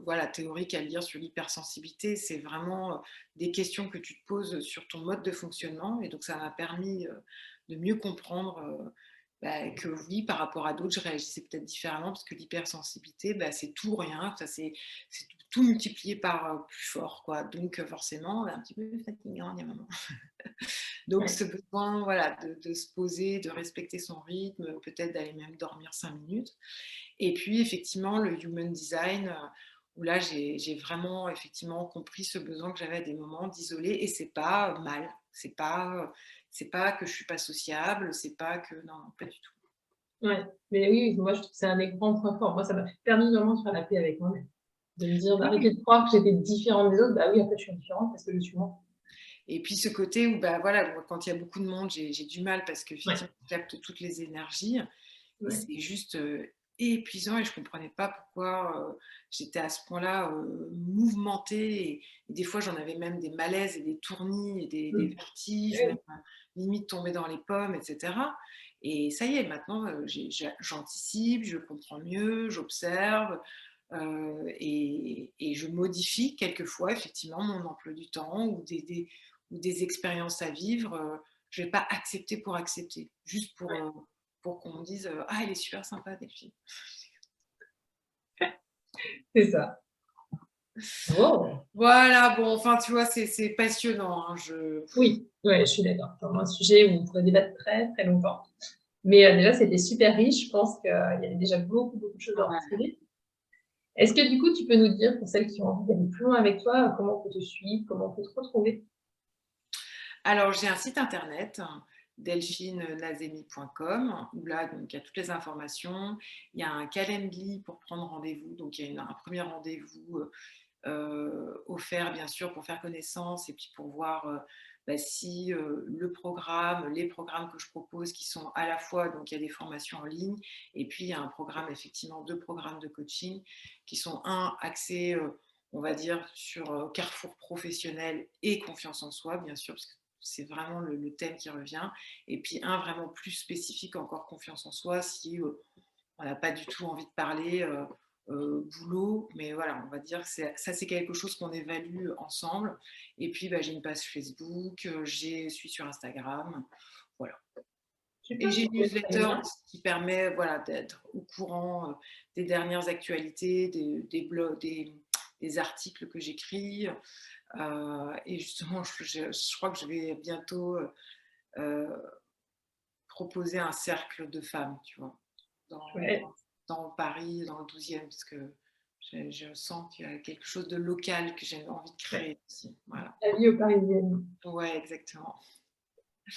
voilà, théorique à lire sur l'hypersensibilité, c'est vraiment, des questions que tu te poses sur ton mode de fonctionnement et donc ça m'a permis, de mieux comprendre, bah, que oui, par rapport à d'autres, je réagissais peut-être différemment parce que l'hypersensibilité, bah, c'est tout ou rien, ça c'est tout multiplié par, plus fort, quoi. Donc forcément, bah, un petit peu fatigant, il y a un moment. Donc oui, ce besoin, voilà, de se poser, de respecter son rythme, peut-être d'aller même dormir 5 minutes Et puis, effectivement, le human design, où là, j'ai vraiment, effectivement, compris ce besoin que j'avais à des moments d'isoler. Et c'est pas mal. C'est pas que je suis pas sociable. C'est pas que... Non, non, pas du tout. Ouais, mais oui, moi je trouve que c'est un des grands points forts. Moi, ça m'a permis vraiment de faire la paix avec moi-même. De me dire, Oui. d'arrêter de croire que j'étais différente des autres. Bah oui, en fait, je suis différente parce que je suis moi. Et puis ce côté où, bah, voilà, moi, quand il y a beaucoup de monde, j'ai du mal parce que Ouais, effectivement, je capte toutes les énergies et ouais. c'est juste épuisant et je comprenais pas pourquoi j'étais à ce point-là mouvementée et des fois j'en avais même des malaises et des tournis et des Mmh. vertiges, même Ouais, limite tomber dans les pommes, etc. Et ça y est, maintenant j'anticipe, je comprends mieux, j'observe et je modifie quelquefois effectivement mon emploi du temps ou des expériences à vivre. Je ne vais pas accepter pour accepter, juste pour qu'on me dise ah, elle est super sympa, Delphine. c'est ça. Wow! Voilà, bon, enfin, tu vois, c'est passionnant. Hein, Oui, ouais, je suis d'accord. C'est vraiment un sujet où on pourrait débattre très, très longtemps. Mais déjà, c'était super riche. Je pense qu'il y avait déjà beaucoup, beaucoup de choses à en Ouais. retirer. Est-ce que du coup, tu peux nous dire, pour celles qui ont envie d'aller plus loin avec toi, comment on peut te suivre, comment on peut te retrouver? Alors, j'ai un site internet, delphinenazemi.com, où là, donc, il y a toutes les informations. Il y a un Calendly pour prendre rendez-vous. Donc, il y a un premier rendez-vous offert, bien sûr, pour faire connaissance et puis pour voir bah, si le programme, les programmes que je propose, qui sont à la fois, donc il y a des formations en ligne, et puis il y a un programme, effectivement, deux programmes de coaching qui sont un axé, on va dire, sur carrefour professionnel et confiance en soi, bien sûr, parce que c'est vraiment le thème qui revient, et puis un vraiment plus spécifique, encore confiance en soi, si on n'a pas du tout envie de parler boulot, mais voilà, on va dire que ça, c'est quelque chose qu'on évalue ensemble. Et puis, bah, j'ai une page Facebook, je suis sur Instagram, voilà. Et Super, j'ai une mais très newsletter bien. qui permet voilà, d'être au courant des dernières actualités, des blogs, des articles que j'écris. Et justement, je crois que je vais bientôt euh, proposer un cercle de femmes, tu vois, dans, Ouais, dans Paris, dans le 12e, parce que je sens qu'il y a quelque chose de local que j'ai envie de ouais. créer aussi. Voilà. La vie aux Parisiennes. Ouais, exactement.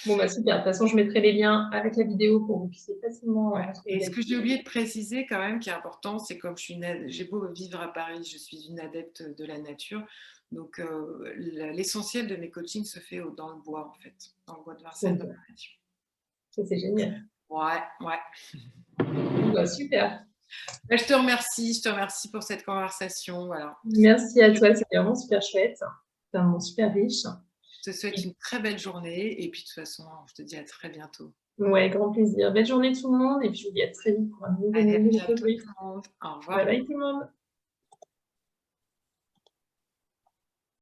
Bon, bah super. De toute façon, je mettrai les liens avec la vidéo pour que vous puissiez facilement Ouais. retrouver Et ce que j'ai Delphine. oublié de préciser quand même, qui est important, c'est comme j'ai beau vivre à Paris, je suis une adepte de la nature. Donc l'essentiel de mes coachings se fait dans le bois, en fait, dans le bois de Vincennes, Donc, dans la nature. ça, c'est génial. Ouais, ouais. Bon, bah, super. Ben, je te remercie pour cette conversation. Voilà. Merci à toi. C'était vraiment super chouette. C'était un moment super riche. Je te souhaite Et une très belle journée et puis de toute façon, je te dis à très bientôt. ouais, grand plaisir. Belle journée tout le monde. Et puis, je vous dis à très vite pour un nouveau Allez, à numéro de bientôt brief. tout le monde. Au Bye revoir. bye tout le monde.